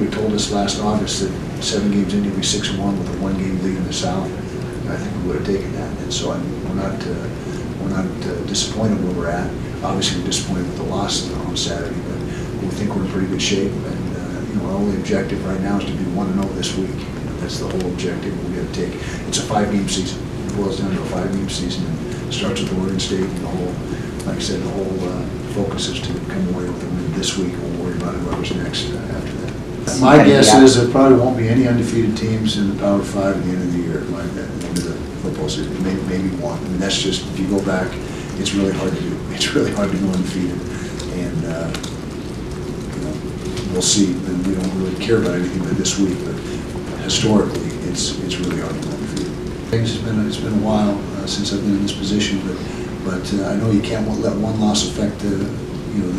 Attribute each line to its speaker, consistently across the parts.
Speaker 1: would have told us last August that 7 games in, you'll be 6-1 with a 1-game lead in the South, I think we would have taken that. And so we're not disappointed where we're at. Obviously, we're disappointed with the loss on Saturday, but we think we're in pretty good shape. And our only objective right now is to be 1-0 this week. That's the whole objective we got to take. It's a 5-game season. It boils down to a 5-game season. And it starts with Oregon State, and the whole, like I said, the whole focus is to come away with a win this week. We'll worry about whoever's next after that. My guess is there probably won't be any undefeated teams in the Power 5 at the end of the year, like at the end of the football season. Maybe one. I mean, that's just, if you go back, it's really hard to do. It's really hard to go undefeated. And, we'll see. And we don't really care about anything but this week, but historically, it's really hard to go undefeated. It's been a while since I've been in this position, but I know you can't let one loss affect the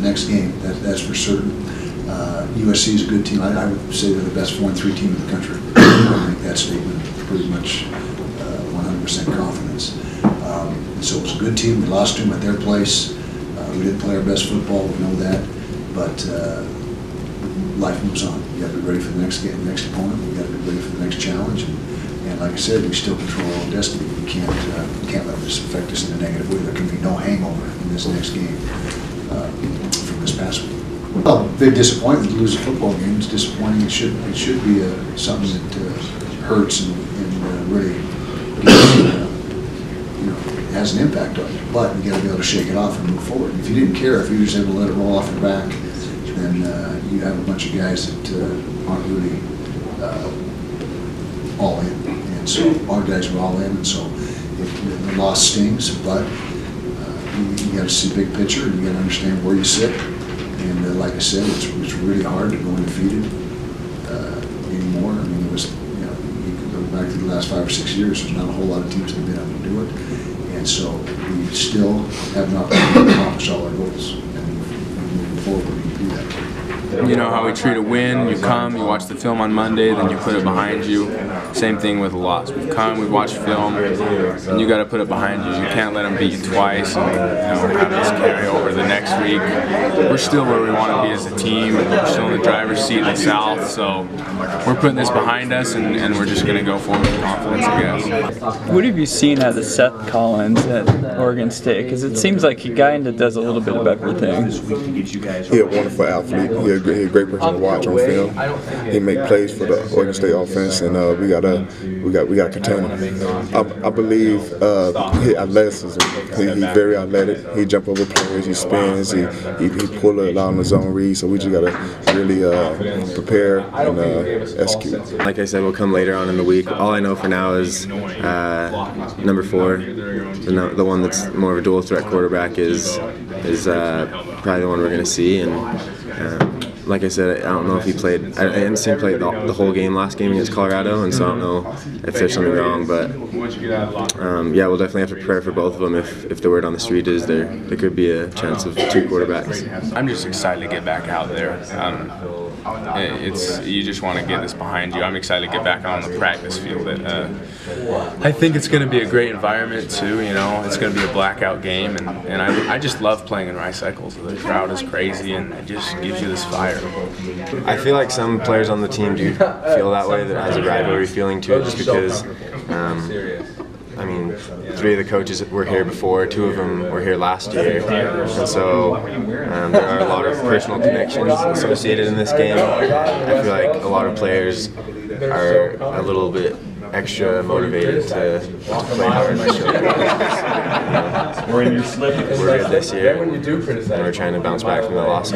Speaker 1: next game. That's for certain. USC is a good team. I would say they're the best 4-3 team in the country. I make that statement pretty much 100% confidence. So it was a good team. We lost to them at their place. We didn't play our best football. We know that, but life moves on. You got to be ready for the next game, the next opponent. We got to be ready for the next challenge. And like I said, we still control our own destiny. We can't let this affect us in a negative way. There can be no hangover in this next game from this past week. Well, big disappointment to lose a football game. It's disappointing. It should be something that hurts and really has an impact on you. But you got to be able to shake it off and move forward. If you didn't care, if you were just able to let it roll off your back, then you have a bunch of guys that aren't really all in. And so our guys are all in. And so the loss stings, but you got to see big picture and you got to understand where you sit. And like I said, it's really hard to go undefeated anymore. I mean, it was, you could go back to the last 5 or 6 years, there's not a whole lot of teams that have been able to do it. And so we still have not accomplished all our goals. And moving forward, we can do that.
Speaker 2: You know how we treat a win, you come, you watch the film on Monday, then you put it behind you. Same thing with a loss. We've come, we've watched film, and you got to put it behind you. You can't let them beat you twice and have this carry over the next week. We're still where we want to be as a team, and we're still in the driver's seat in the South, so we're putting this behind us, and we're just going to go forward with confidence, I guess.
Speaker 3: What have you seen out of Seth Collins at Oregon State? Because it seems like he kind of does a little bit of everything.
Speaker 4: He's a wonderful athlete. He's a great person to watch on film. He make plays for the Oregon State offense, and we gotta contain him. I believe his athleticism. He's very athletic. He jump over players. He spins. He pull a lot on his own read. So we just gotta really prepare and execute.
Speaker 5: Like I said, we'll come later on in the week. All I know for now is number 4, the one that's more of a dual threat quarterback, is probably the one we're going to see. And like I said, I don't know if he played. I didn't see him play the whole game last game against Colorado, and so I don't know if there's something wrong. But yeah, we'll definitely have to prepare for both of them. If the word on the street is there could be a chance of 2 quarterbacks.
Speaker 2: I'm just excited to get back out there. You just want to get this behind you. I'm excited to get back on the practice field. I think it's going to be a great environment too. It's going to be a blackout game, and I just love playing in Rice Cycles. The crowd is crazy, and it just gives you this fire.
Speaker 5: I feel like some players on the team do feel that way, that has a rivalry feeling to it, just because. I mean, 3 of the coaches were here before, 2 of them were here last year, and so there are a lot of personal connections associated in this game. I feel like a lot of players are a little bit extra motivated to play hard. We're good this year, and we're trying to bounce back from the loss.